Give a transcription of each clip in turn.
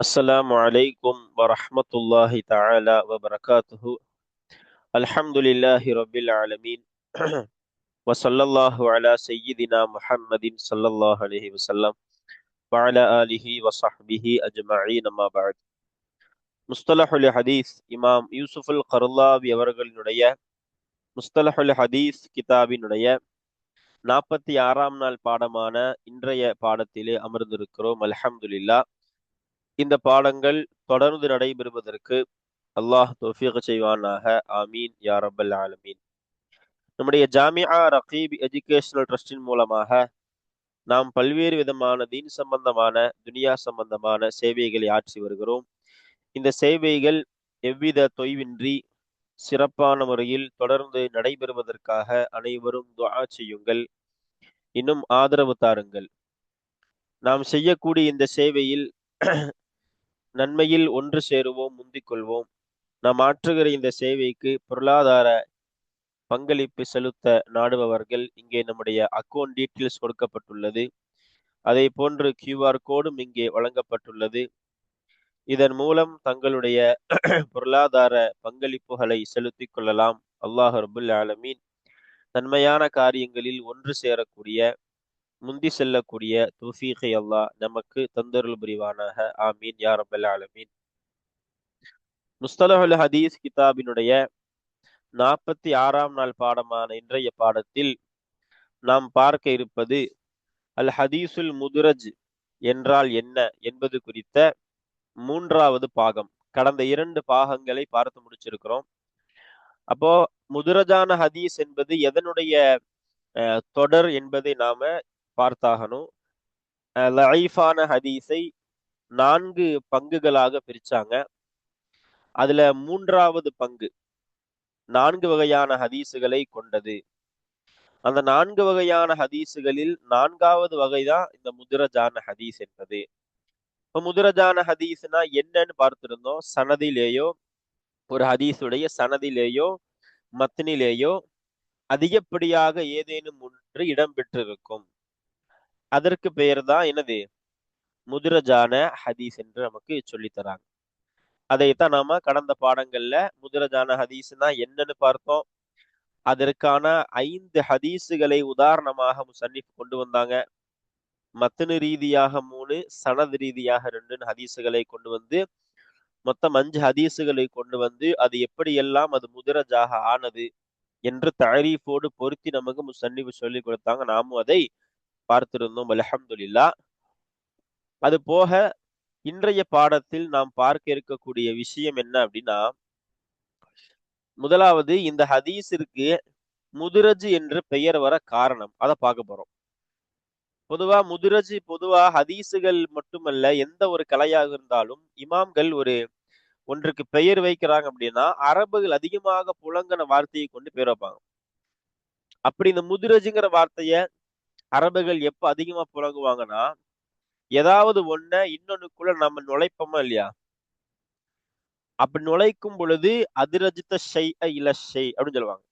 السلام عليكم ورحمة الله تعالى وبركاته. الحمد لله رب العالمين. وصلى الله على سيدنا محمد صلى الله عليه وسلم وعلى آله وصحبه أجمعين ما بعد. முஸ்தலஹுல் ஹதீஸ் இமாம் யூசுஃபுல் கருல்லாவி அவர்களினுடைய முஸ்தலஹுல் ஹதீஸ் கிதாபினுடைய 46ஆம் நாள் பாடமான இன்றைய பாடத்திலே அமர்ந்திருக்கிறோம். அல்ஹம்துலில்லாஹ். இந்த பாடங்கள் தொடர்ந்து நடைபெறுவதற்கு அல்லாஹ் தௌஃபீக் செய்வானாக. ஆமீன் யா ரப்பல் ஆலமீன். நம்முடைய ஜாமிஆ ரகீப் எஜுகேஷனல் ட்ரஸ்டின் மூலமாக நாம் பல்வேறு விதமான தீன் சம்பந்தமான துனியா சம்பந்தமான சேவைகளை ஆற்றி வருகிறோம். இந்த சேவைகள் எவ்வித தொய்வின்றி சிறப்பான முறையில் தொடர்ந்து நடைபெறுவதற்காக அனைவரும் துஆ செய்யுங்கள், இன்னும் ஆதரவு தாருங்கள். நாம் செய்யக்கூடிய இந்த சேவையில் நன்மையில் ஒன்று சேருவோம், முந்திக் கொள்வோம். நாம் ஆற்றுகிற இந்த சேவைக்கு பொருளாதார பங்களிப்பு செலுத்த நாடுபவர்கள் இங்கே நம்முடைய அக்கௌண்ட் டீட்டெயில்ஸ் கொடுக்கப்பட்டுள்ளது. அதே போன்று QR கோடும் இங்கே வழங்கப்பட்டுள்ளது. இதன் மூலம் தங்களுடைய பொருளாதார பங்களிப்புகளை செலுத்திக் கொள்ளலாம். அல்லாஹ் ரபுல் ஆலமீன் நன்மையான காரியங்களில் ஒன்று சேரக்கூடிய, முந்தி செல்லக்கூடிய தௌஃபீகை அல்லாஹ் நமக்கு தந்தருள் புரிவானாக. ஆமீன் யா ரப்பல் ஆலமீன். முஸ்தலஹுல் ஹதீஸ் கிதாபினுடைய 46ஆம் நாள் பாடமான இன்றைய பாடத்தில் நாம் பார்க்க இருப்பது அல் ஹதீசுல் முதுரஜ் என்றால் என்ன என்பது குறித்த 3வது பாகம். கடந்த 2 பாகங்களை பார்த்து முடிச்சிருக்கிறோம். அப்போ முதுரஜான ஹதீஸ் என்பது எதனுடைய தொடர் என்பதை நாம பார்த்தாகணும். லஈஃபான ஹதீஸை 4 பங்குகளாக பிரிச்சாங்க. அதுல 3வது பங்கு 4 வகையான ஹதீஸுகளை கொண்டது. அந்த 4 வகையான ஹதீஸுகளில் 4வது வகைதான் இந்த முதுரஜான ஹதீஸ் என்பது. இப்போ முதுரஜான ஹதீஸ்னா என்னன்னு பார்த்திருந்தோம். சனதிலேயோ, ஒரு ஹதீஸுடைய சனதிலேயோ மத்னிலேயோ அதிகப்படியாக ஏதேனும் ஒன்று இடம்பெற்றிருக்கும். அதற்கு பெயர் தான் என்னது? முதுரஜான ஹதீஸ் என்று நமக்கு சொல்லித்தராங்க. அதைத்தான் நாம கடந்த பாடங்கள்ல முதுரஜான ஹதீஸ்னா என்னன்னு பார்த்தோம். அதற்கான 5 ஹதீஸுகளை உதாரணமாக முசன்னிஃப் கொண்டு வந்தாங்க. மத்னு ரீதியாக 3, சனது ரீதியாக 2 ஹதீஸுகளை கொண்டு வந்து மொத்தம் 5 ஹதீஸுகளை கொண்டு வந்து அது எப்படியெல்லாம் அது முதுரஜாக ஆனது என்று தஅரீஃபோடு பொருத்தி நமக்கு முசன்னிஃப் சொல்லி கொடுத்தாங்க. நாமும் அதை பார்த்திருந்தோம். அல்ஹம்துலில்லாஹ். அது போக இன்றைய பாடத்தில் நாம் பார்க்க இருக்கக்கூடிய விஷயம் என்ன அப்படின்னா, முதலாவது இந்த ஹதீஸிற்கு முதுரஜ் என்று பெயர் வர காரணம், அதை பார்க்க போறோம். பொதுவா ஹதீஸுகள் மட்டுமல்ல, எந்த ஒரு கலையாக இருந்தாலும் இமாம்கள் ஒன்றுக்கு பெயர் வைக்கிறாங்க அப்படின்னா அரபுகள் அதிகமாக புழங்கின வார்த்தையை கொண்டு பெயர் வைப்பாங்க. அப்படி இந்த முதுரஜுங்கிற வார்த்தைய அரபுகள் எப்ப அதிகமா புழங்குவாங்கன்னா, ஏதாவது ஒன்ன இன்னொன்னுக்குள்ள நம்ம நுழைப்போமா இல்லையா? அப்படி நுழைக்கும் பொழுது அதிரஜித்த ஷைஅ இல ஷை அப்படின்னு சொல்லுவாங்க.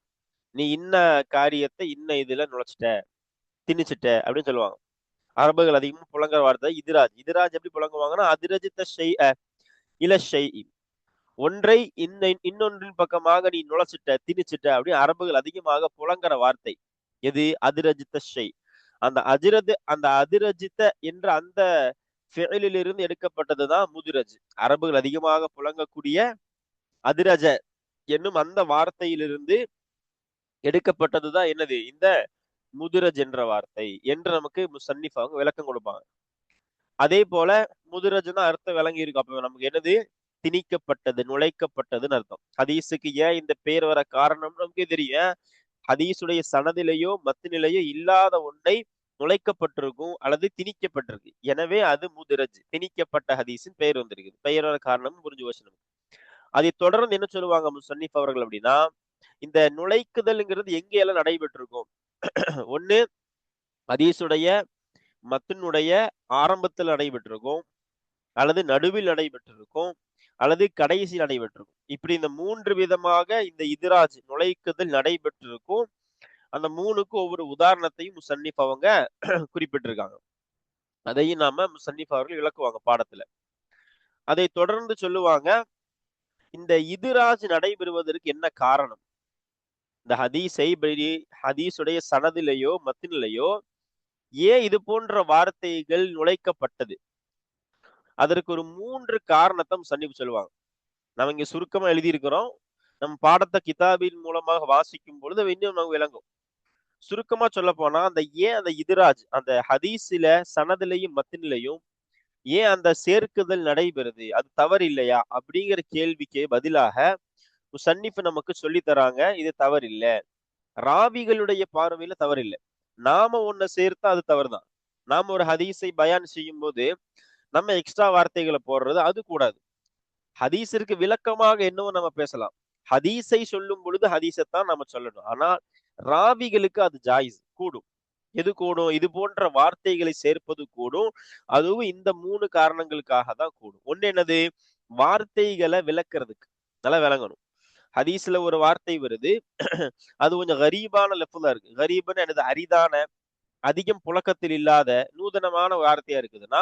நீ இன்ன காரியத்தை இன்ன இதுல நுழைச்சிட்ட, திணிச்சிட்ட அப்படின்னு சொல்லுவாங்க. அரபுகள் அதிகமா புழங்குற வார்த்தை இதிராஜ். இதிராஜ் எப்படி புழங்குவாங்கன்னா, அதிரஜித்த ஷைஅ இல ஷை, ஒன்றை இன்னொன்றின் பக்கமாக நீ நுழைச்சிட்ட, திணிச்சிட்ட அப்படின்னு அரபுகள் அதிகமாக புழங்குற வார்த்தை எது? அதிரஜித்த ஷை. அந்த அதிரஜித்த என்ற அந்த ஃபிஇலிலிருந்து எடுக்கப்பட்டதுதான் முதுரஜ். அரபுகள் அதிகமாக புழங்கக்கூடிய அதிரஜ என்னும் அந்த வார்த்தையிலிருந்து எடுக்கப்பட்டதுதான் என்னது? இந்த முதுரஜ் என்ற வார்த்தை என்று நமக்கு முசன்னிஃப் அவங்க விளக்கம் கொடுப்பாங்க. அதே போல முதுரஜ்னா அர்த்தம் விளங்கி இருக்கும். அப்ப நமக்கு என்னது? திணிக்கப்பட்டது, நுழைக்கப்பட்டதுன்னு அர்த்தம். ஹதீஸுக்கு ஏன் இந்த பெயர் வர காரணம் நமக்கே தெரியும். ஹதீஸுடைய சனதிலேயோ மத்தினிலேயோ இல்லாத ஒன்றை நுழைக்கப்பட்டிருக்கும் அல்லது திணிக்கப்பட்டிருக்கு. எனவே அது முதுரஜ், திணிக்கப்பட்ட ஹதீஸின் பெயர் வந்திருக்குது. பெயர் வர காரணம் புரிஞ்சு போச்சு நமக்கு. அதை தொடர்ந்து என்ன சொல்லுவாங்க முசன்னிஃப் அவர்கள் அப்படின்னா, இந்த நுழைக்குதல்ங்கிறது எங்க எல்லாம் நடைபெற்றிருக்கும்? ஒண்ணு ஹதீஸுடைய மத்தினுடைய ஆரம்பத்தில் நடைபெற்றிருக்கும், அல்லது நடுவில் நடைபெற்றிருக்கும், அல்லது கடைசி நடைபெற்றிருக்கும். இப்படி இந்த 3 விதமாக இந்த இதிராஜ் நுழைக்குதல் நடைபெற்றிருக்கும். அந்த 3க்கும் ஒவ்வொரு உதாரணத்தையும் முசன்னிஃப் அவங்க குறிப்பிட்டிருக்காங்க. அதையும் நாம முசன்னிஃப் அவர்கள் விளக்குவாங்க பாடத்துல. அதை தொடர்ந்து சொல்லுவாங்க, இந்த இதிராஜ் நடைபெறுவதற்கு என்ன காரணம்? இந்த ஹதீஸுடைய சனதிலேயோ மத்தினிலேயோ ஏன் இது போன்ற வார்த்தைகள் நுழைக்கப்பட்டது? அதற்கு ஒரு 3 காரணத்தை முஸன்னிஃப் சொல்லுவாங்க. நம்ம இங்க சுருக்கமா எழுதியிருக்கிறோம். நம் பாடத்தை கிதாபின் மூலமாக வாசிக்கும் பொழுது இன்னும் நமக்கு விளங்கும். சுருக்கமா சொல்ல போனா அந்த இதிராஜ் அந்த ஹதீஸில சனதிலையும் மத்தினிலையும் ஏன் அந்த சேர்க்குதல் நடைபெறுது? அது தவறு இல்லையா? அப்படிங்கிற கேள்விக்கு பதிலாக முஸன்னிஃப் நமக்கு சொல்லி தராங்க, இது தவறு இல்ல. ராவிகளுடைய பார்வையில தவறு இல்ல. நாம ஒண்ண சேர்த்தா அது தவறுதான். நாம ஒரு ஹதீஸை பயான் செய்யும்போது, நம்ம எக்ஸ்ட்ரா வார்த்தைகள போடுறது அது கூடாது. ஹதீஸிற்கு விளக்கமாக என்னவோ நம்ம பேசலாம். ஹதீஸை சொல்லும் பொழுது ஹதீஸத்தான் நம்ம சொல்லணும். ஆனால் ராவிகளுக்கு அது ஜாயிஸ் கூடும். எது கூடும்? இது போன்ற வார்த்தைகளை சேர்ப்பது கூடும். அதுவும் இந்த 3 காரணங்களுக்காக தான் கூடும். ஒண்ணு என்னது? வார்த்தைகளை விளக்குறதுக்கு. நல்லா விளங்கணும். ஹதீஸ்ல ஒரு வார்த்தை வருது. அது கொஞ்சம் கரீபான லஃப்லா இருக்கு. கரீப்னா என்னது? அரிதான, அதிகம் புழக்கத்தில் இல்லாத, நூதனமான வார்த்தையா இருக்குதுன்னா,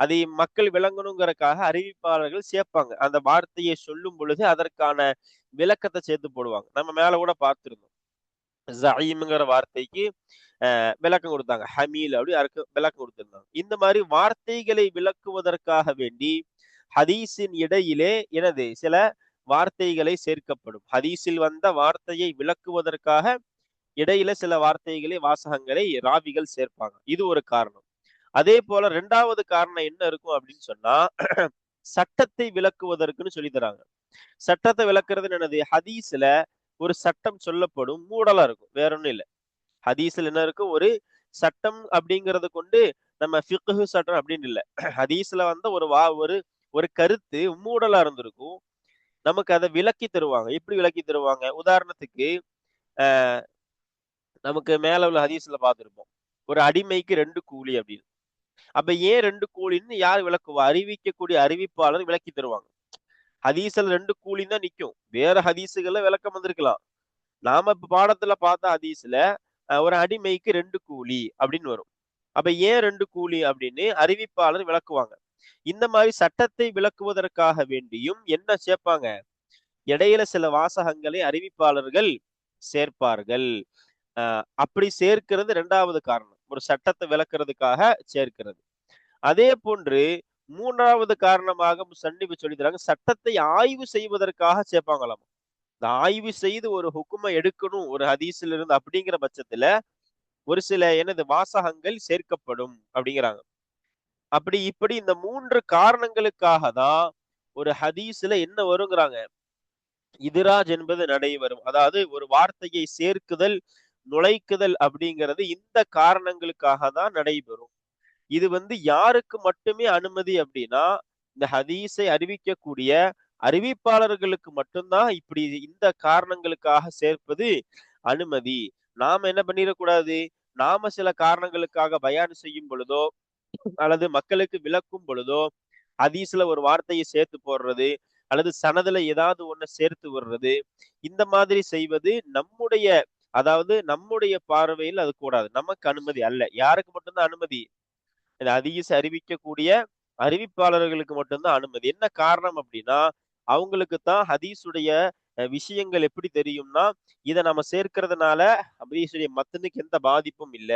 அதை மக்கள் விளங்கணுங்கிறதுக்காக அறிவிப்பாளர்கள் சேர்ப்பாங்க. அந்த வார்த்தையை சொல்லும் பொழுது அதற்கான விளக்கத்தை சேர்த்து போடுவாங்க. நம்ம மேல கூட பார்த்திருந்தோம். ஸஈம்ங்கிற வார்த்தைக்கு விளக்கம் கொடுத்தாங்க. ஹமீல் அப்படி அதுக்கு விளக்கம் கொடுத்திருந்தாங்க. இந்த மாதிரி வார்த்தைகளை விளக்குவதற்காக வேண்டி ஹதீஸின் இடையிலே எனது சில வார்த்தைகளை சேர்க்கப்படும். ஹதீஸில் வந்த வார்த்தையை விளக்குவதற்காக இடையில சில வார்த்தைகளை வாசகங்களை ராவிகள் சேர்ப்பாங்க. இது ஒரு காரணம். அதே போல 2வது காரணம் என்ன இருக்கும் அப்படின்னு சொன்னா, சட்டத்தை விளக்குவதற்குன்னு சொல்லி தராங்க. சட்டத்தை விளக்குறது என்னது? ஹதீஸ்ல ஒரு சட்டம் சொல்லப்படும், மூடலா இருக்கும். வேற ஒண்ணும் இல்ல. ஹதீஸ்ல என்ன இருக்கும்? ஒரு சட்டம் அப்படிங்கறத கொண்டு நம்ம ஃபிக்ஹ் சட்டம் அப்படின்னு இல்ல. ஹதீஸ்ல வந்த ஒரு ஒரு கருத்து மூடலா இருந்திருக்கும். நமக்கு அதை விளக்கி தருவாங்க. எப்படி விளக்கி தருவாங்க? உதாரணத்துக்கு நமக்கு மேல உள்ள ஹதீஸ்ல பார்த்திருப்போம். ஒரு அடிமைக்கு 2 கூலி அப்படின்னு. அப்ப ஏன் 2 கூலின்னு யார் விளக்குவா? அறிவிக்கக்கூடிய அறிவிப்பாளர் விளக்கி தருவாங்க. ஹதீஸ்ல 2 கூலின்னு தான் நிக்கும். வேற ஹதீஸுகள்ல விளக்கம் வந்திருக்கலாம். நாம இப்ப பாடத்துல பார்த்த ஹதீஸ்ல ஒரு அடிமைக்கு 2 கூலி அப்படின்னு வரும். அப்ப ஏன் 2 கூலி அப்படின்னு அறிவிப்பாளர் விளக்குவாங்க. இந்த மாதிரி சட்டத்தை விளக்குவதற்காக வேண்டியும் என்ன சேர்ப்பாங்க? இடையில சில வாசகங்களை அறிவிப்பாளர்கள் சேர்ப்பார்கள். அப்படி சேர்க்கிறது 2வது காரணம். ஒரு சட்டத்தை விளக்குறதுக்காக சேர்க்கிறது. அதே போன்று 3வது காரணமாக முஸன்னிஃப் சொல்லி தராங்க, சட்டத்தை ஆய்வு செய்வதற்காக சேர்ப்பாங்களாம். இந்த ஆய்வு செய்து ஒரு ஹுக்குமை எடுக்கணும் ஒரு ஹதீஸ்ல இருந்து அப்படிங்கிற பட்சத்துல ஒரு சில எனது வாசகங்கள் சேர்க்கப்படும் அப்படிங்கிறாங்க. இப்படி இந்த 3 காரணங்களுக்காக தான் ஒரு ஹதீஸ்ல என்ன வருங்கிறாங்க? இதிராஜ் என்பது நடைபெறும். அதாவது ஒரு வார்த்தையை சேர்க்குதல், நுழைக்குதல் அப்படிங்கிறது இந்த காரணங்களுக்காக தான் நடைபெறும். இது யாருக்கு மட்டுமே அனுமதி அப்படின்னா, இந்த ஹதீஸை அறிவிக்கக்கூடிய அறிவிப்பாளர்களுக்கு மட்டும்தான் இப்படி இந்த காரணங்களுக்காக சேர்ப்பது அனுமதி. நாம என்ன பண்ணிடக்கூடாது? நாம சில காரணங்களுக்காக பயான் செய்யும் பொழுதோ, அல்லது மக்களுக்கு விளக்கும் பொழுதோ, ஹதீஸ்ல ஒரு வார்த்தையை சேர்த்து போடுறது, அல்லது சனதுல ஏதாவது ஒண்ண சேர்த்து விடுறது, இந்த மாதிரி செய்வது நம்முடைய பார்வையில் அது கூடாது. நமக்கு அனுமதி அல்ல. யாருக்கு மட்டும்தான் அனுமதி? இந்த ஹதீஸ் அறிவிக்கக்கூடிய அறிவிப்பாளர்களுக்கு மட்டும்தான் அனுமதி. என்ன காரணம் அப்படின்னா, அவங்களுக்கு தான் ஹதீஸுடைய விஷயங்கள் எப்படி தெரியும்னா, இத நம்ம சேர்க்கிறதுனால ஹதீஸுடைய மத்தனுக்கு எந்த பாதிப்பும் இல்ல.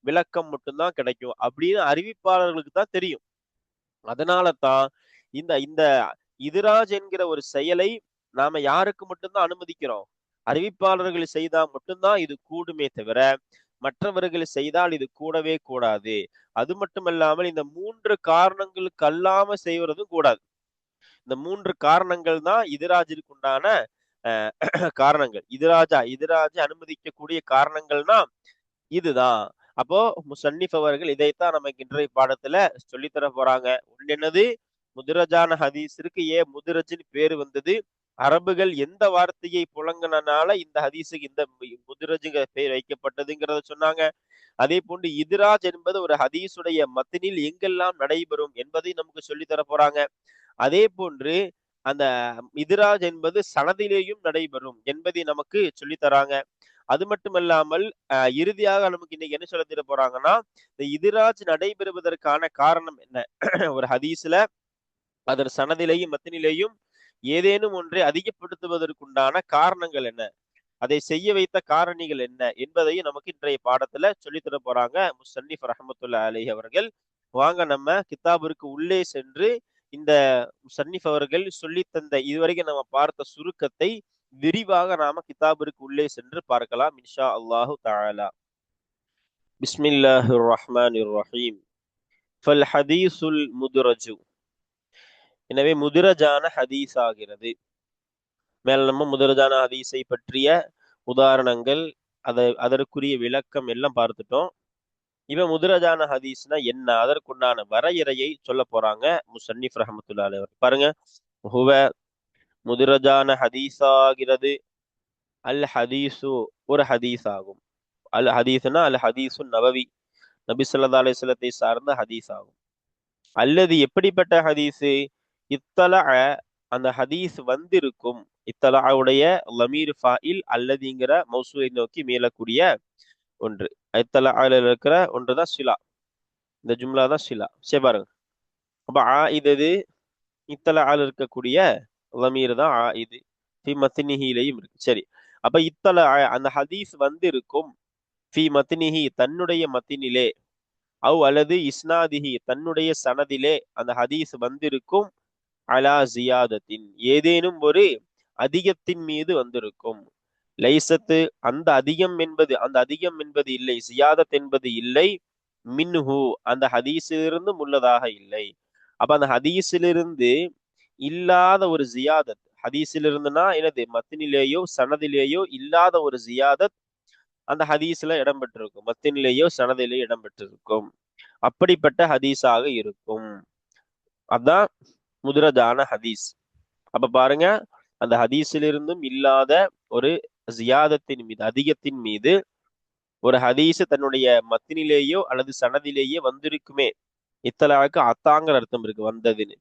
விளக்கம் மட்டும்தான் கிடைக்கும். அப்படின்னு அறிவிப்பாளர்களுக்கு தான் தெரியும். அதனால தான் இந்த இந்த இதிராஜ் என்கிற ஒரு செயலை நாம யாருக்கு மட்டும்தான் அனுமதிக்கிறோம்? அறிவிப்பாளர்கள் செய்தா மட்டும்தான் இது கூடுமே தவிர, மற்றவர்கள் செய்தால் இது கூடவே கூடாது. அது மட்டுமல்லாமல் இந்த 3 காரணங்களுக்கு அல்லாம செய்வதும் கூடாது. இந்த 3 காரணங்கள் தான் இதிராஜிற்கு உண்டான காரணங்கள். இதிராஜை அனுமதிக்கக்கூடிய காரணங்கள்னா இதுதான். அப்போ முஸன்னிஃப் அவர்கள் இதைத்தான் நமக்கு இன்றைய பாடத்துல சொல்லித்தர போறாங்க. ஒண்ணு என்னது? முதிரஜான ஹதீஸிற்கு ஏன் முதிரஜின் பேரு வந்தது? அரபுகள் எந்த வார்த்தையை புழங்கினால இந்த ஹதீஸுக்கு இந்த முதிரஜுங்க பெயர் வைக்கப்பட்டதுங்கிறத சொன்னாங்க. அதே போன்று இதிராஜ் என்பது ஒரு ஹதீஸுடைய மத்தினில் எங்கெல்லாம் நடைபெறும் என்பதை நமக்கு சொல்லித் தர போறாங்க. அதே போன்று அந்த இதிராஜ் என்பது சனதிலேயும் நடைபெறும் என்பதை நமக்கு சொல்லித் தராங்க. அது மட்டுமல்லாமல் இறுதியாக நமக்கு இன்னைக்கு என்ன சொல்லித் தர போறாங்கன்னா, இந்த இதிராஜ் நடைபெறுவதற்கான காரணம் என்ன? ஒரு ஹதீஸ்ல அதன் சனதிலேயும் மத்தினிலேயும் ஏதேனும் ஒன்றை அதிகப்படுத்துவதற்குண்டான காரணங்கள் என்ன, அதை செய்ய வைத்த காரணிகள் என்ன என்பதையும் நமக்கு இன்றைய பாடத்துல சொல்லித்தர போறாங்க முஸன்னிஃப் ரஹ்மத்துல்லாஹி அலைஹி அவர்கள். வாங்க நம்ம கித்தாபிற்கு உள்ளே சென்று இந்த முஸன்னிஃப் அவர்கள் சொல்லி தந்த இதுவரைக்கும் நம்ம பார்த்த சுருக்கத்தை விரிவாக நாம கித்தாபிற்கு உள்ளே சென்று பார்க்கலாம் இன்ஷா அல்லாஹு தஆலா. பிஸ்மில்லாஹிர் ரஹ்மானிர் ரஹீம். ஃபல் ஹதீஸுல் முத்ரஜு. எனவே முதிரஜான ஹதீஸ் ஆகிறது. மேல நம்ம முதிரஜான ஹதீஸை பற்றிய உதாரணங்கள், அதற்குரிய விளக்கம் எல்லாம் பார்த்துட்டோம். இவன் முதிரஜான ஹதீஸ்னா என்ன, அதற்குண்டான வரையறையை சொல்ல போறாங்க முஸன்னிஃப் ரஹ்மத்துல்லாஹி அலைஹி. பாருங்க, ஹுவ முதிரஜான ஹதீஸ் ஆகிறது. அல் ஹதீஸு ஒரு ஹதீஸ் ஆகும். அல் ஹதீஸ்னா அல் ஹதீஸு நபவி, நபி ஸல்லல்லாஹு அலைஹி வஸல்லத்தை சார்ந்த ஹதீஸ் ஆகும். அல்லது எப்படிப்பட்ட ஹதீஸு, இத்தலா அந்த ஹதீஸ் வந்திருக்கும். இத்தலாவுடைய லமீர் ஃபாயில் அல்லதிங்கிற மௌசூலை நோக்கி மீளக்கூடிய ஒன்று. இத்தலால இருக்கிற ஒன்றுதான் சிலா. இந்த ஜும்லா தான் சிலா. சரி பாருங்க. அப்ப ஆஇது இத்தலால இருக்கக்கூடிய லமீர் தான் ஆஇது. ஃபி மத்னிஹிலையும் இருக்கு. சரி, அப்ப இத்தலா அந்த ஹதீஸ் வந்திருக்கும். ஃபி மத்னிஹி தன்னுடைய மத்தினிலே, அவ் அல்லது இஸ்னாதிஹி தன்னுடைய சனதிலே அந்த ஹதீஸ் வந்திருக்கும். அலா ஜியாதத்தின் ஏதேனும் ஒரு அதிகத்தின் மீது வந்திருக்கும். லைசத்து அந்த அதிகம் என்பது இல்லை, ஜியாதத் என்பது இல்லை. மின்ஹு அந்த ஹதீஸிலிருந்தும் உள்ளதாக இல்லை. அப்ப அந்த ஹதீஸிலிருந்து இல்லாத ஒரு ஜியாதத், ஹதீஸிலிருந்துனா எனது மத்தினிலேயோ சனதிலேயோ இல்லாத ஒரு ஜியாதத் அந்த ஹதீஸ்ல இடம்பெற்றிருக்கும், மத்தினிலேயோ சனதிலேயோ இடம்பெற்றிருக்கும். அப்படிப்பட்ட ஹதீஸாக இருக்கும். அதான் முத்ரஜான ஹதீஸ். அப்ப பாருங்க, அந்த ஹதீஸிலிருந்தும் இல்லாத ஒரு ஜியாதத்தின் மீது, அதிகத்தின் மீது ஒரு ஹதீஸ் தன்னுடைய மத்தினிலேயோ அல்லது சனதிலேயோ வந்திருக்குமே. இத்தலாவுக்கு அத்தாங்கிற அர்த்தம் இருக்கு, வந்ததுன்னு.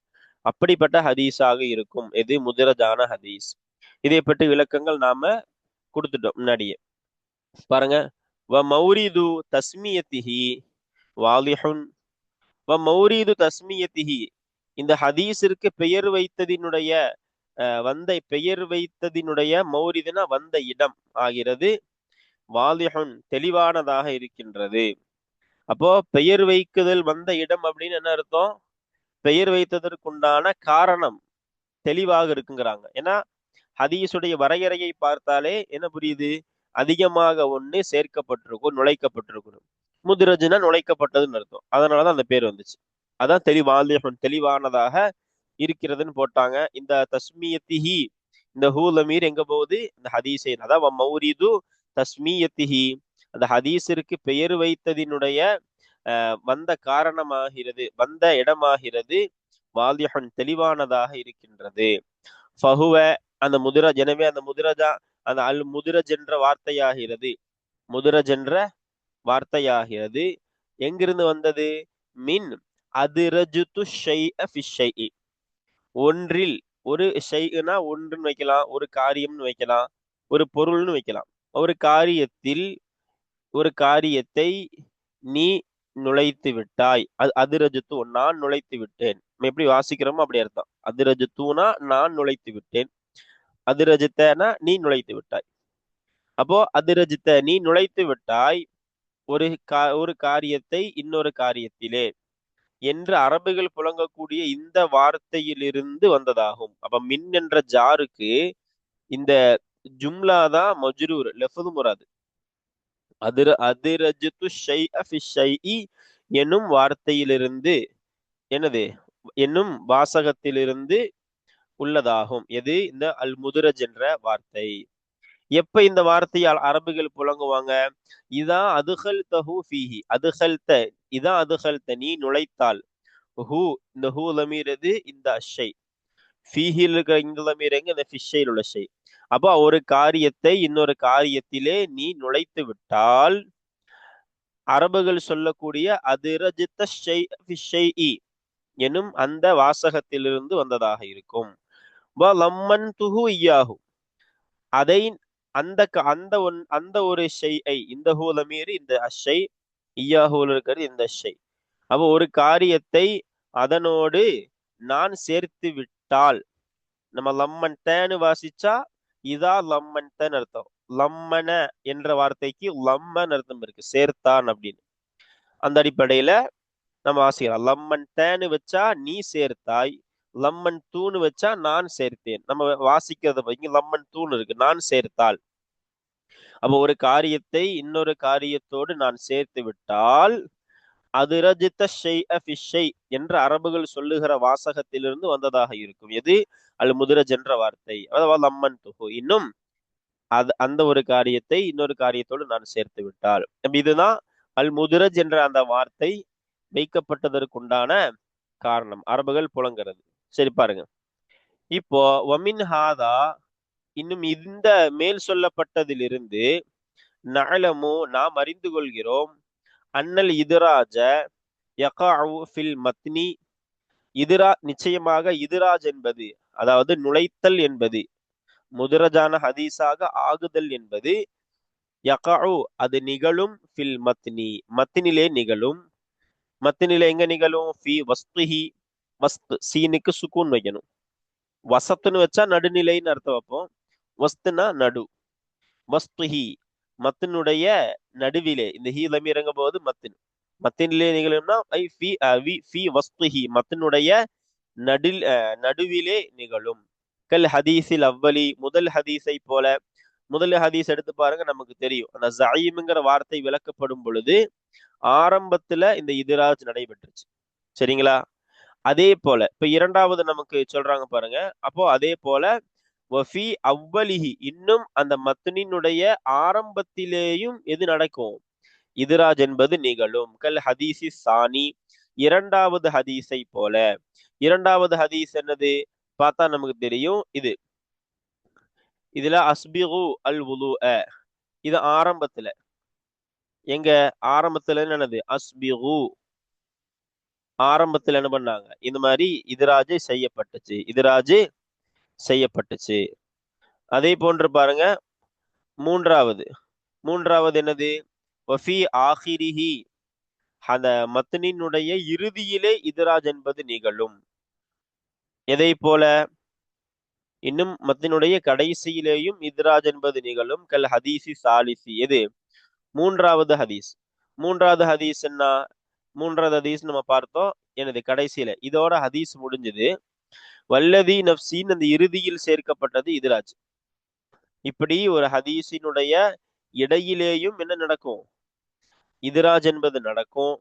அப்படிப்பட்ட ஹதீஸாக இருக்கும் எது, முத்ரஜான ஹதீஸ். இதை பற்றி விளக்கங்கள் நாம கொடுத்துட்டோம் முன்னாடியே. பாருங்க, வ மௌரிது தஸ்மியத்திஹி வாலிஹுன். வ மௌரிது தஸ்மியத்திஹி இந்த ஹதீஸிற்கு பெயர் வைத்ததினுடைய பெயர் வைத்ததினுடைய மௌரிதுனா வந்த இடம் ஆகிறது. வாலிஹுன் தெளிவானதாக இருக்கின்றது. அப்போ பெயர் வைக்குதல் வந்த இடம் அப்படின்னு என்ன அர்த்தம், பெயர் வைத்ததற்குண்டான காரணம் தெளிவாக இருக்குங்கிறாங்க. ஏன்னா ஹதீஸுடைய வரையறையை பார்த்தாலே என்ன புரியுது, அதிகமாக ஒண்ணு சேர்க்கப்பட்டிருக்கும், நுழைக்கப்பட்டிருக்கணும். முத்ரஜ்னா நுழைக்கப்பட்டதுன்னு அர்த்தம். அதனாலதான் அந்த பேர் வந்துச்சு. அதான் தெளிவானதாக இருக்கிறதுன்னு போட்டாங்க. இந்த தஸ்மியத்திஹி இந்த ஹூலமீர் எங்க போகுது, இந்த ஹதீஸை அதான் மௌரிது தஸ்மியத்திஹி அந்த ஹதீஸிற்கு பெயர் வைத்ததினுடைய வந்த காரணமாகிறது, வந்த இடமாகிறது. வாலிஹன் தெளிவானதாக இருக்கின்றது. ஃபஹுவ அந்த முதிரஜ், எனவே அந்த முதிரஜா அந்த அல் முதிரஜ் என்ற வார்த்தையாகிறது. முதிரஜ் என்ற வார்த்தையாகிறது எங்கிருந்து வந்தது, மின் அதிரஜுது ஷைஅ ஃபி ஷைஇ ஒன்றில், ஒரு ஷைனா ஒன்றுன்னு வைக்கலாம், ஒரு காரியம்னு வைக்கலாம், ஒரு பொருள்னு வைக்கலாம். ஒரு காரியத்தில் ஒரு காரியத்தை நீ நுழைத்து விட்டாய். அதிரஜத்து நான் நுழைத்து விட்டேன். நம்ம எப்படி வாசிக்கிறோமோ அப்படி அர்த்தம். அதிரஜத்துனா நான் நுழைத்து விட்டேன், அதிரஜத்தனா நீ நுழைத்து விட்டாய். அப்போ அதிரஜித்த நீ நுழைத்து விட்டாய் ஒரு காரியத்தை இன்னொரு காரியத்திலே என்று அரபுகள் புழங்கக்கூடிய இந்த வார்த்தையிலிருந்து வந்ததாகும். அப்ப மின் என்ற ஜாருக்கு இந்த ஜும்லா தான் மஜ்ரூர், லஃப்து முராது. அதிரஜத்து ஷைஅ ஃபி ஷைஇ என்னும் வார்த்தையிலிருந்து, என்னது என்னும் வாசகத்திலிருந்து உள்ளதாகும். எது, இந்த அல் முதுரஜ் என்ற வார்த்தை. எப்ப இந்த வார்த்தையால் அரபுகள் புழங்குவாங்க, இதா அதுகல் தஹு ஃபீஹி அதுகல்த, இதா அதுகல்த நீ நுழைத்தால், ஹூ இந்த ஹூ லமீர் எது, இந்த அஷை. ஃபீஹில் இருக்கிற இந்த லமீர் எங்க, இந்த ஃபிஷையில் உள்ள ஷை. அப்போ ஒரு காரியத்தை இன்னொரு காரியத்திலே நீ நுழைத்து விட்டால் அரபுகள் சொல்லக்கூடிய அதிரஜித்த ஷை ஃபி ஷைஇ எனும் அந்த வாசகத்திலிருந்து வந்ததாக இருக்கும். வ லம்மன்துஹு இய்யாஹு அதை அந்த அந்த ஒரு ஷைஐ, இந்த ஹூல மீறி இந்த அஷை, இய்யாஹூல இருக்கிறது இந்த ஷை. அப்போ ஒரு காரியத்தை அதனோடு நான் சேர்த்து விட்டால், நம்ம லம்மன்டன்னு வாசிச்சா இதா லம்மன்டன்னு அர்த்தம். லம்மன என்ற வார்த்தைக்கு லம்மன் அர்த்தம் இருக்கு, சேர்த்தான் அப்படின்னு. அந்த அடிப்படையில நம்ம வாசிக்கலாம். லம்மன் டேன்னு வச்சா நீ சேர்த்தாய், லம்மன் தூணு வச்சா நான் சேர்த்தேன். நம்ம வாசிக்கிறத இங்க லம்மன் தூண் இருக்கு, நான் சேர்த்தால். அப்ப ஒரு காரியத்தை இன்னொரு காரியத்தோடு நான் சேர்த்து விட்டால் அதிரஜித்த என்ற அரபுகள் சொல்லுகிற வாசகத்திலிருந்து வந்ததாக இருக்கும். எது? அல் முதிரஜ் என்ற வார்த்தை, அதாவது லம்மன் துஹு. இன்னும் அந்த ஒரு காரியத்தை இன்னொரு காரியத்தோடு நான் சேர்த்து விட்டால், இதுதான் அல் முதிரஜ் என்ற அந்த வார்த்தை வைக்கப்பட்டதற்குண்டான காரணம், அரபுகள் புலங்கிறது. சரி பாருங்க, இப்போ வமின் ஹாதா, இன்னும் இந்த மேல் சொல்லப்பட்டதிலிருந்து நஅலமு நாம் அறிந்து கொள்கிறோம், அன்னல் இதுராஜ யகாஉ ஃபில் மத்னி, நிச்சயமாக இதுராஜ் என்பது, அதாவது நுழைத்தல் என்பது, முதிரஜான ஹதீஸாக ஆகுதல் என்பது, யகாஉ அது நிகழும், ஃபில் மத்னி மத்தினிலே நிகழும். மத்தினிலே எங்க நிகழும்? ஃபி வஸ்துஹி, வஸ்து சீனுக்கு சுக்கூன் வைக்கணும். வசத்துன்னு வச்சா நடுநிலைன்னு அர்த்தம் வைப்போம். வஸ்துனா நடு. வஸ்துஹி மத்தினுடைய நடுவிலே, இந்த ஹீ லமீர் இறங்கும் போது மத்தின், மத்தினிலே நிகழும்னா ஐ ஃபி வஸ்துஹி மத்தினுடைய நடுவிலே நிகழும். கல் ஹதீஸில் அவ்வலி, முதல் ஹதீஸை போல. முதல் ஹதீஸ் எடுத்து பாருங்க, நமக்கு தெரியும். அந்த ஜயீம்ங்கிற வார்த்தை விளக்கப்படும் பொழுது ஆரம்பத்துல இந்த இதுராஜ் நடைபெற்றுச்சு. சரிங்களா? அதே போல இப்ப இரண்டாவது நமக்கு சொல்றாங்க பாருங்க. அப்போ அதே போல வஃபி அவ்வலிஹி, இன்னும் அந்த மத்னினுடைய ஆரம்பத்திலேயும் எது நடக்கும்? இதுராஜ் என்பது நிகழும். கல் ஹதீஸி சானி, இரண்டாவது ஹதீஸை போல. இரண்டாவது ஹதீஸ் என்னது பார்த்தா நமக்கு தெரியும். இதுல அஸ்பிகு அல் வுதுஅ, இது ஆரம்பத்துல, எங்க ஆரம்பத்துல என்னது? அஸ்பிகு, ஆரம்பத்துல என்ன பண்ணாங்க? இந்த மாதிரி இதுராஜ் செய்யப்பட்டுச்சு. அதே போன்று பாருங்க, மூன்றாவது என்னது? வஃபி ஆஹிரிஹி, அந்த மத்னினுடைய இறுதியிலே இதுராஜ் என்பது நிகழும். எதை போல? இன்னும் மத்தினுடைய கடைசியிலேயும் இதுராஜ் என்பது நிகழும். கல் ஹதீசி சாலிசி, எது? மூன்றாவது ஹதீஸ். மூன்றாவது ஹதீஸ் என்ன? மூன்றாவது ஹதீஸ் நம்ம பார்த்தோம் எனது கடைசியில, இதோட ஹதீஸ் முடிஞ்சது. வல்லதி நப்சின், அந்த இறுதியில் சேர்க்கப்பட்டது இதுராஜ். இப்படி ஒரு ஹதீஸினுடைய இடையிலேயும் என்ன நடக்கும்? இதுராஜ் என்பது நடக்கும்.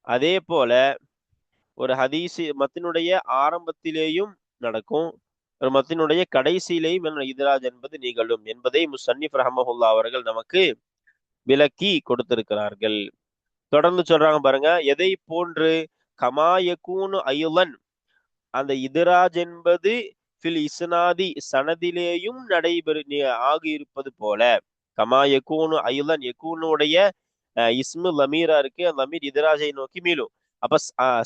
அதே போல ஒரு ஹதீஸ் மத்தினுடைய ஆரம்பத்திலேயும் நடக்கும், ஒரு மத்தினுடைய கடைசியிலேயும் இதுராஜ் என்பது நிகழும் என்பதை முஸன்னிஃப் ரஹ்மஹுல்லாஹ் அவர்கள் நமக்கு விளக்கி கொடுத்திருக்கிறார்கள். தொடர்ந்து சொல்றாங்க பாருங்க, எதை போன்று? கமா யகூனு ஐலன், அந்த இதுராஜ் என்பது ஃபில் இஸ்னாதி, சனதிலேயும் ஆகி இருப்பது போல. கமா யகூனு ஐலன், யகூனுடைய இஸ்மு லமீரா இருக்கு, அந்த லமீர் இதுராஜை நோக்கி மீளும். அப்ப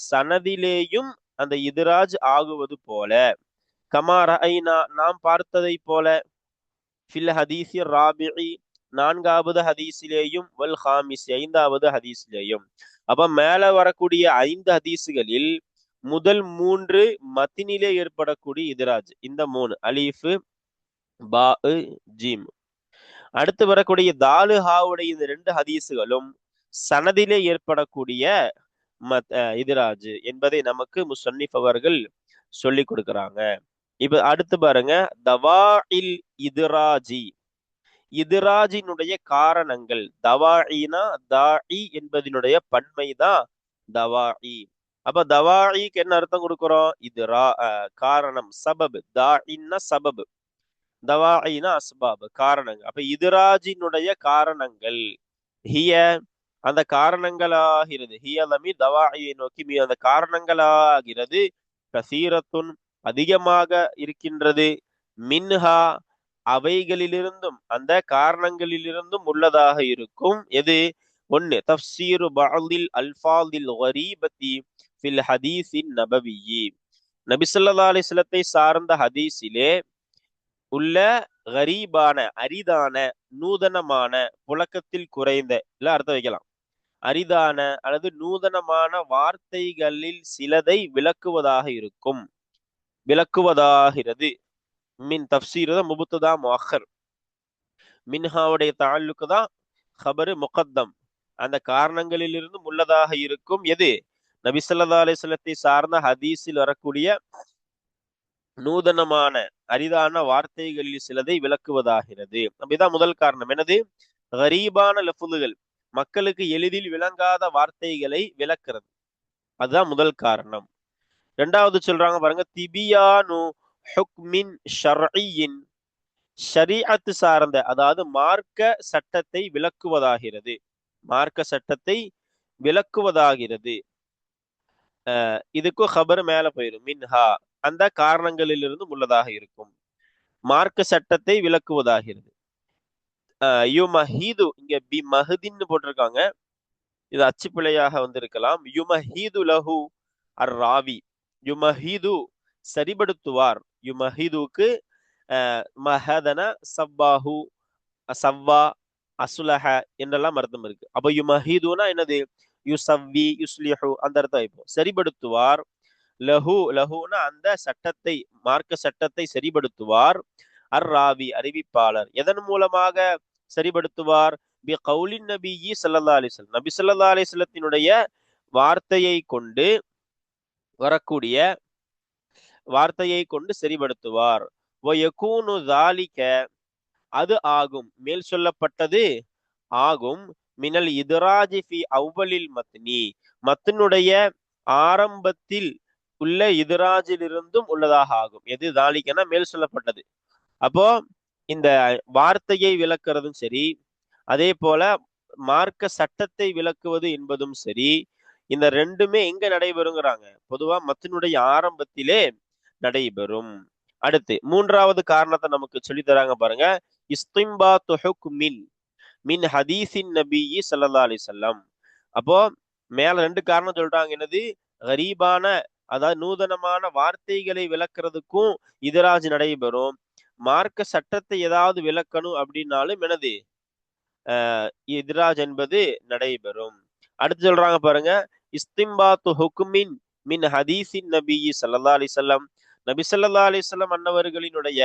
சனதிலேயும் அந்த இதுராஜ் ஆகுவது போல. கமா ரஅய்னா, நாம் பார்த்ததை போல. ஃபில் ஹதீஸி ராபிஇ, நான்காவது ஹதீஸிலேயும். வல் ஹாமிஸ், ஐந்தாவது ஹதீஸிலேயும். அப்ப மேல வரக்கூடிய 5 ஹதீஸுகளில் முதல் 3 மத்தினிலே ஏற்படக்கூடிய இதுராஜ், இந்த 3 அலீஃப் பா ஜீம். அடுத்து வரக்கூடிய தாலு ஹாவுடைய இந்த 2 ஹதீஸுகளும் சனதிலே ஏற்படக்கூடிய இதுராஜ் என்பதை நமக்கு முஸன்னிஃப் அவர்கள் சொல்லி கொடுக்கிறாங்க. இப்ப அடுத்து பாருங்க, தவாஇல் இதுராஜி, இதுராஜினுடைய காரணங்கள். தவாயினா தாஇ என்பதனுடைய பன்மைதான் தவாஇ. அப்ப தவாயிக்கு என்ன அர்த்தம் கொடுக்கிறோம்? இதுரா காரணம், சபப். தாஇன்னா சபப், தவாயினா அஸ்பாப், காரணங்கள். அப்ப இதுராஜினுடைய காரணங்கள். ஹிய, அந்த காரணங்களாகிறது. ஹிய லமி தவாயை நோக்கி அந்த காரணங்களாகிறது. கசீரத்துன், அதிகமாக இருக்கின்றது. மின்ஹா, அவைகளிலிருந்தும், அந்த காரணங்களிலிருந்தும் உள்ளதாக இருக்கும். எது? ஒன்னு, தஃப்சீரு பஅதில் அல்ஃபாதில் கரீபத்தி ஃபில் ஹதீஸின் நபவியி, நபி ஸல்லல்லாஹு அலைஹி வஸல்லத்தை சார்ந்த ஹதீஸிலே உள்ள கரீபான, அரிதான, நூதனமான, புழக்கத்தில் குறைந்த, இல்ல அர்த்தம் வைக்கலாம், அரிதான அல்லது நூதனமான வார்த்தைகளில் சிலதை விளக்குவதாகிறது. மின் தப்சீர் தான் முபுத்ததா முஅக்கர். மின்ஹாவுடைய தாலுக்கு தான் ஹபரு முகத்தம். அந்த காரணங்களில் இருந்தும் உள்ளதாக இருக்கும் எது? நபி ஸல்லல்லாஹு அலைஹி வஸல்லத்தை சார்ந்த ஹதீஸில் வரக்கூடிய நூதனமான அரிதான வார்த்தைகளில் சிலதை விளக்குவதாகிறது. அப்படிதான் முதல் காரணம். என்னது? கரீபான லஃபுதுகள், மக்களுக்கு எளிதில் விளங்காத வார்த்தைகளை விளக்குறது. அதுதான் முதல் காரணம். இரண்டாவது சொல்றாங்க பாருங்க, திபியானு ஹுக்மின் ஷர்இயின், ஷரீஅத் சார்ந்த அதாவது மார்க்க சட்டத்தை விளக்குவதாகிறது. மார்க்க சட்டத்தை விளக்குவதாகிறது. இதுக்கும் ஹபர் மேல போயிடும். மின்ஹா, அந்த காரணங்களிலிருந்து உள்ளதாக இருக்கும். மார்க்க சட்டத்தை விளக்குவதாகிறது. யுமஹீது, இங்க பி மஹதின்னு போட்டிருக்காங்க. இது அச்சுப்பிழையாக வந்திருக்கலாம். யுமஹீது லஹு அர் ராவி. யுமஹீது சரிபடுத்துவார். யுமஹீதுக்கு மஹதன சவ்வாஹு சவ்வா அசுலஹ என்றெல்லாம் அர்த்தம் இருக்கு. அப்ப யுமஹீதுனா என்னது? யுசவ்வி யுஸ்லிஹு அந்த அர்த்தம். இப்போ சரிபடுத்துவார். லஹுனா அந்த சட்டத்தை, மார்க்க சட்டத்தை சரிபடுத்துவார். அர் ராவி அறிவிப்பாளர். எதன் மூலமாக சரிபடுத்துவார்? பி கௌலின் நபியி ஸல்லல்லாஹு அலைஹி வஸல்லம், நபி ஸல்லல்லாஹு அலைஹி வஸல்லத்தினுடைய வார்த்தையை கொண்டு சரிபடுத்துவார். வயகூனு ஸாலிக, அது ஆகும், மேல் சொல்லப்பட்டது ஆகும். மினல் இத்ராஜி ஃபி அவ்வலில் மத்னி, மத்னுடைய ஆரம்பத்தில் உள்ள இத்ராஜிலிருந்தும் உள்ளதாக ஆகும். எது? தாலிக்கனா மேல் சொல்லப்பட்டது. அப்போ இந்த வார்த்தையை விளக்குறதும் சரி, அதே போல மார்க்க சட்டத்தை விளக்குவது என்பதும் சரி, இந்த ரெண்டுமே எங்க நடைபெறுங்கிறாங்க? பொதுவா மத்தினுடைய ஆரம்பத்திலே நடைபெறும். அடுத்து மூன்றாவது காரணத்தை நமக்கு சொல்லி தராங்க பாருங்க. இஸ்திம்பாத்து ஹுக்மின் மின் ஹதீஸின் நபியி ஸல்லல்லாஹு அலைஹி வஸல்லம். அப்போ மேல ரெண்டு காரணம் சொல்றாங்க. என்னது? கரீபான அதாவது நூதனமான வார்த்தைகளை விளக்குறதுக்கும் இதராஜ் நடைபெறும். மார்க்க சட்டத்தை ஏதாவது விளக்கணும் அப்படின்னாலும் என்னது? இத்ராஜ் என்பது நடைபெறும். அடுத்து சொல்றாங்க பாருங்க, இஸ்திம்பாத்து ஹுக்மின் மின் ஹதீஸின் நபியி ஸல்லல்லாஹு அலைஹி வஸல்லம், நபி ஸல்லல்லாஹு அலைஹி வஸல்லம் அன்னவர்களினுடைய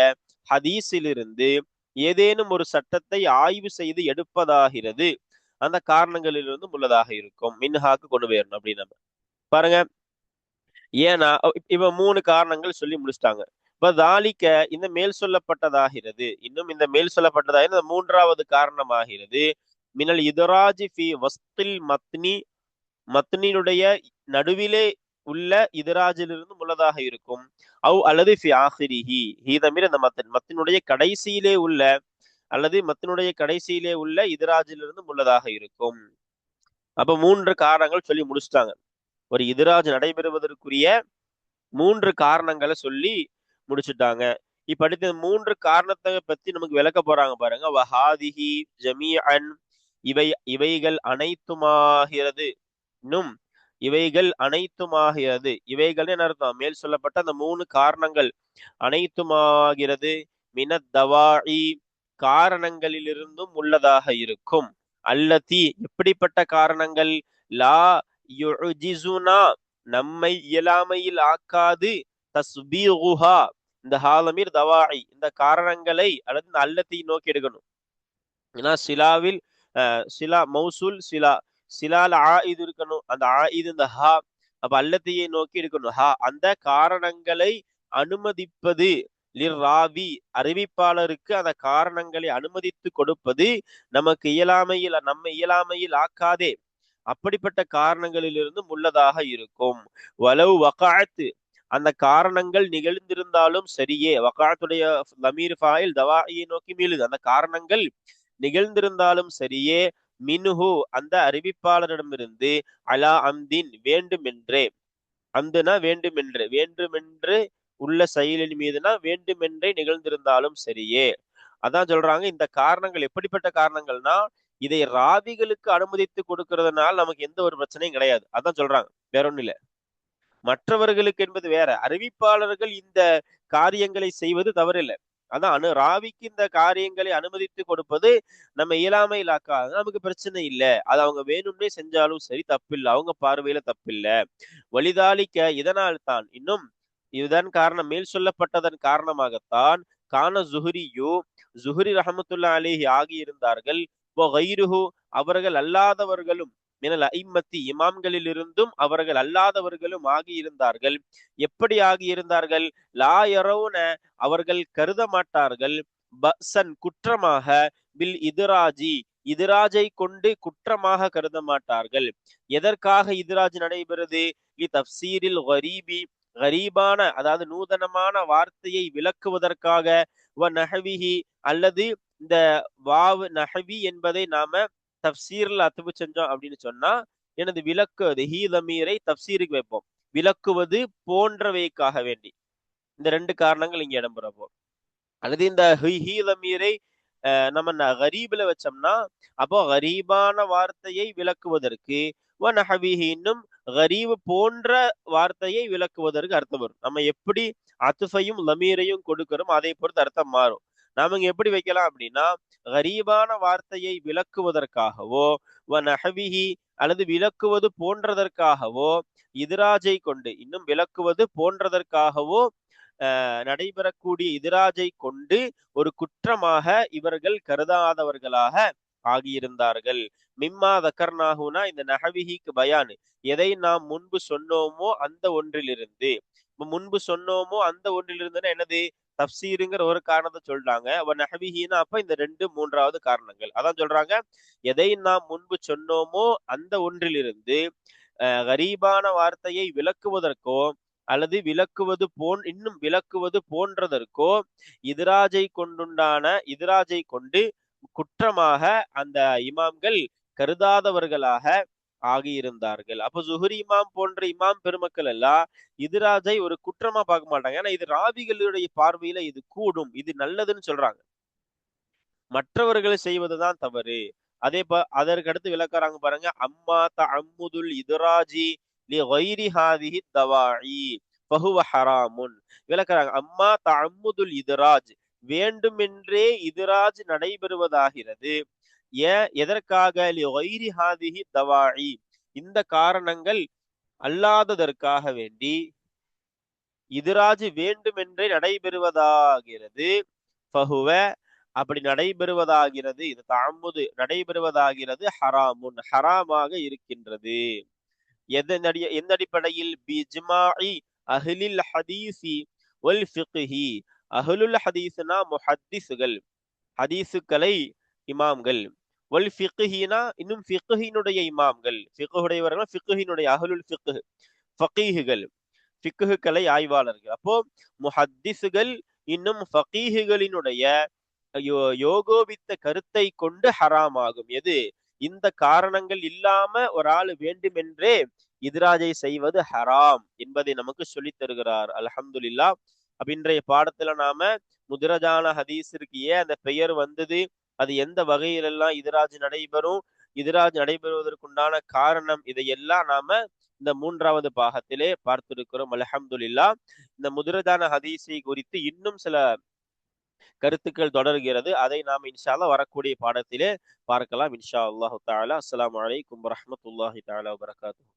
ஹதீஸிலிருந்து ஏதேனும் ஒரு சட்டத்தை ஆய்வு செய்து எடுப்பதாகிறது. அந்த காரணங்களிலிருந்து உள்ளதாக இருக்கும். மின்ஹாக்கு கொண்டு போயிடணும் அப்படின்னு நம்ம பாருங்க. ஏன்னா இவ மூணு காரணங்கள் சொல்லி முடிச்சிட்டாங்க. இப்ப தாலிக்க இந்த மேல் சொல்லப்பட்டதாகிறது. இன்னும் இந்த மேல் சொல்லப்பட்டதாக மூன்றாவது காரணமாகிறது. மினல் இதராஜி ஃபி வஸ்தில் மத்னி, மத்னினுடைய நடுவிலே உள்ள இதராஜிலிருந்து உள்ளதாக இருக்கும். அவ் அல்லது ஃபி ஆஹிரிஹி, ஹீதமிர் இந்த மத்தினுடைய கடைசியிலே உள்ள அல்லது மத்தினுடைய கடைசியிலே உள்ள இதராஜிலிருந்து உள்ளதாக இருக்கும். அப்ப மூன்று காரணங்கள் சொல்லி முடிச்சிட்டாங்க. ஒரு இதராஜ் நடைபெறுவதற்குரிய மூன்று காரணங்களை சொல்லி முடிச்சுட்டாங்க. இப்ப அடுத்த மூன்று காரணத்தை பத்தி நமக்கு விளக்க போறாங்க பாருங்க. வஹாதிஹி ஜமீஅன், இவைகள் அனைத்துமாகிறது. இன்னும் இவைகள் அனைத்துமாகிறது. இவைகள் என்ன அர்த்தம்? மேல் சொல்லப்பட்ட அந்த மூணு காரணங்கள் அனைத்துமாகிறது. மினத் தவாஇ, காரணங்களிலிருந்தும் உள்ளதாக இருக்கும். அல்லதி, எப்படிப்பட்ட காரணங்கள்? லா யுஜிசுனா, நம்மை இயலாமையில் ஆக்காது. தஸ்பீகுஹா, இந்த ஹாலமீர் தவாஇ, இந்த காரணங்களை அல்லது இந்த அல்லத்தை நோக்கி எடுக்கணும். ஏன்னா சிலாவில் சிலா மௌசூல், சிலால ஆயிது இருக்கணும். அந்த ஆயிது இந்த ஹா, அப்ப அல்லத்தையே நோக்கி எடுக்கணும். ஹா, அந்த காரணங்களை அனுமதிப்பது. ராவி, அறிவிப்பாளருக்கு அந்த காரணங்களை அனுமதித்து கொடுப்பது. நம்மை இயலாமையில் ஆக்காதே, அப்படிப்பட்ட காரணங்களிலிருந்து உள்ளதாக இருக்கும். வலவு வகாத்து, அந்த காரணங்கள் நிகழ்ந்திருந்தாலும் சரியே. வகாத்துடைய லமீர் ஃபாயில் தவாஇயை நோக்கி மீளுது. அந்த காரணங்கள் நிகழ்ந்திருந்தாலும் சரியே. மின்ஹு, அந்த அறிவிப்பாளரிடமிருந்து, அலா அம்தின், வேண்டுமென்றே. அம்துனா வேண்டுமென்று உள்ள செயலின் மீதுனா வேண்டுமென்றே நிகழ்ந்திருந்தாலும் சரியே. அதான் சொல்றாங்க, இந்த காரணங்கள் எப்படிப்பட்ட காரணங்கள்னா, இதை ராவிகளுக்கு அனுமதித்து கொடுக்கறதுனால நமக்கு எந்த ஒரு பிரச்சனையும் கிடையாது. அதான் சொல்றாங்க, வேற ஒண்ணும் இல்ல. மற்றவர்களுக்கு என்பது வேற. அறிவிப்பாளர்கள் இந்த காரியங்களை செய்வது தவறில்லை. அதான் ராவிக்கு இந்த காரியங்களை அனுமதித்து கொடுப்பது நம்ம இயலாமையில் ஆக்காது, நமக்கு பிரச்சனை இல்லை. அது அவங்க வேணும்னே செஞ்சாலும் சரி தப்பில்லை, அவங்க பார்வையில தப்பில்லை. வலிதாலிக்க இதனால் தான், இன்னும் இதன் காரணம், மேல் சொல்லப்பட்டதன் காரணமாகத்தான் கான ஜுஹ்ரியு, ஜுஹ்ரி ரஹமத்துல்லா அலைஹி ஆகியிருந்தார்கள், அவர்கள் அல்லாதவர்களும், மினல் அஇம்மத்தி இமாம்களில் இருந்தும் அவர்கள் அல்லாதவர்களும் ஆகியிருந்தார்கள். எப்படி ஆகியிருந்தார்கள்? லா யரவுன அவர்கள் கருத மாட்டார்கள், பஸன் குற்றமாக, பில் இதுராஜி இதுராஜை கொண்டு குற்றமாக கருத மாட்டார்கள். எதற்காக இதுராஜ் நடைபெறுது? லி தப்சீரில் கரீபி, கரீபான அதாவது நூதனமான வார்த்தையை விளக்குவதற்காக, வ நஹவிஹி அல்லது இந்த வாவ் நஹவி என்பதை நாம தப்சீர்ல அத்துவு செஞ்சோம் அப்படின்னு சொன்னா, எனது விளக்குவது ஹீ தமீரை தப்சீருக்கு வைப்போம், விளக்குவது போன்றவைக்காக வேண்டி. இந்த ரெண்டு காரணங்கள் இங்க இடம்பெறப்போம். அல்லது இந்த ஹீ தமீரை நம்ம கரீப்ல வச்சோம்னா, அப்போ கரீபான வார்த்தையை விளக்குவதற்கு, வ நஹவிஹி இன்னும் கரீப் போன்ற வார்த்தையை விளக்குவதற்கு அர்த்தம் வரும். நம்ம எப்படி அத்துஃபையும் லமீரையும் கொடுக்கிறோம், அதை பொறுத்து அர்த்தம் மாறும். நாம இங்க எப்படி வைக்கலாம் அப்படின்னா, கரீபான வார்த்தையை விளக்குவதற்காகவோ, வ நஹவிஹி அல்லது விளக்குவது போன்றதற்காகவோ, இதுராஜை கொண்டு, இன்னும் விளக்குவது போன்றதற்காகவோ நடைபெறக்கூடிய இதுராஜை கொண்டு ஒரு குற்றமாக இவர்கள் கருதாதவர்களாக ஆகியிருந்தார்கள். மிம்மா தக்கர்னாகுனா இந்த நஹவிஹிக்கு பயான், எதை நாம் முன்பு சொன்னோமோ அந்த ஒன்றிலிருந்து. முன்பு சொன்னோமோ அந்த ஒன்றிலிருந்துன்னா என்னது? தப்சீருங்கிற ஒரு காரணத்தை சொல்றாங்க. நஹவிஹினா அப்ப இந்த ரெண்டு மூன்றாவது காரணங்கள் அதான் சொல்றாங்க. எதை நாம் முன்பு சொன்னோமோ அந்த ஒன்றிலிருந்து கரீபான வார்த்தையை விளக்குவதற்கோ அல்லது விளக்குவது இன்னும் விளக்குவது போன்றதற்கோ இதுராஜை கொண்டு குற்றமாக அந்த இமாம்கள் கருதாதவர்களாக ஆகியிருந்தார்கள். அப்ப ஜுஹ்ரி இமாம் போன்ற இமாம் பெருமக்கள் எல்லாம் இதுராஜை ஒரு குற்றமா பார்க்க மாட்டாங்க. ஏன்னா இது ராவிகளுடைய பார்வையில இது கூடும், இது நல்லதுன்னு சொல்றாங்க. மற்றவர்கள் செய்வதுதான் தவறு. அதற்கு அடுத்து விளக்குறாங்க பாருங்க. அம்மா தஅம்முதுல் இதுராஜி லி கைரி ஹாதிஹி தவாஇ ஃபஹுவ ஹராமுன். விளக்குறாங்க. அம்மா தஅம்முதுல் இதுராஜ், வேண்டுமென்றே இதுராஜ் நடைபெறுவதாகிறது. எதற்காக? லி கைரி ஹாதிஹி தவாஇ, இந்த காரணங்கள் அல்லாததற்காக வேண்டி இதுராஜ் வேண்டுமென்றே நடைபெறுவதாகிறது. ஃபஹுவ, அப்படி நடைபெறுவதாகிறது, இது தஅம்முது நடைபெறுவதாகிறது, ஹராமுன் ஹராமாக இருக்கின்றது. எந்த அடிப்படையில்? பிஜ்மாஇ அஹ்லில் ஹதீஸி வல் ஃபிக்ஹி. அஹ்லுல் ஹதீஸ்னா முஹத்திஸ்கள், ஹதீஸுக்களை இமாம்கள். வல் ஃபிக்ஹினா இன்னும் ஃபிக்ஹினுடைய இமாம்கள், ஃபிக்ஹுடையவர்கள், ஃபிக்ஹினுடைய அஹ்லுல் ஃபிக்ஹ் ஃபகீஹுகள், ஃபிக்ஹுக்களை ஆய்வாளர்கள். அப்போ முஹத்திஸ்கள் இன்னும் ஃபகீஹுகளினுடைய யோகோபித்த கருத்தை கொண்டு ஹராம் ஆகும். எது? இந்த காரணங்கள் இல்லாம ஒரு ஆள் வேண்டுமென்றே இதுராஜை செய்வது ஹராம் என்பதை நமக்கு சொல்லித் தருகிறார். அல்ஹம்துலில்லாஹ். அப்ப இன்றைய பாடத்துல நாம முத்ரஜான ஹதீஸிற்கு ஏன் அந்த பெயர் வந்தது, அது எந்த வகையிலெல்லாம் இதுராஜ் நடைபெறும், இதுராஜ் நடைபெறுவதற்குண்டான காரணம், இதையெல்லாம் நாம இந்த மூன்றாவது பாகத்திலே பார்த்திருக்கிறோம். அல்ஹம்துலில்லாஹ். இந்த முத்ரஜான ஹதீஸை குறித்து இன்னும் சில கருத்துக்கள் தொடர்கிறது. அதை நாம் இன்ஷா அல்லாஹ் வரக்கூடிய பாடத்திலே பார்க்கலாம் இன்ஷா அல்லாஹு தஆலா. அஸ்ஸலாமு அலைக்கும் வரஹ்மத்துல்லாஹி தஆலா வபரகாத்துஹு.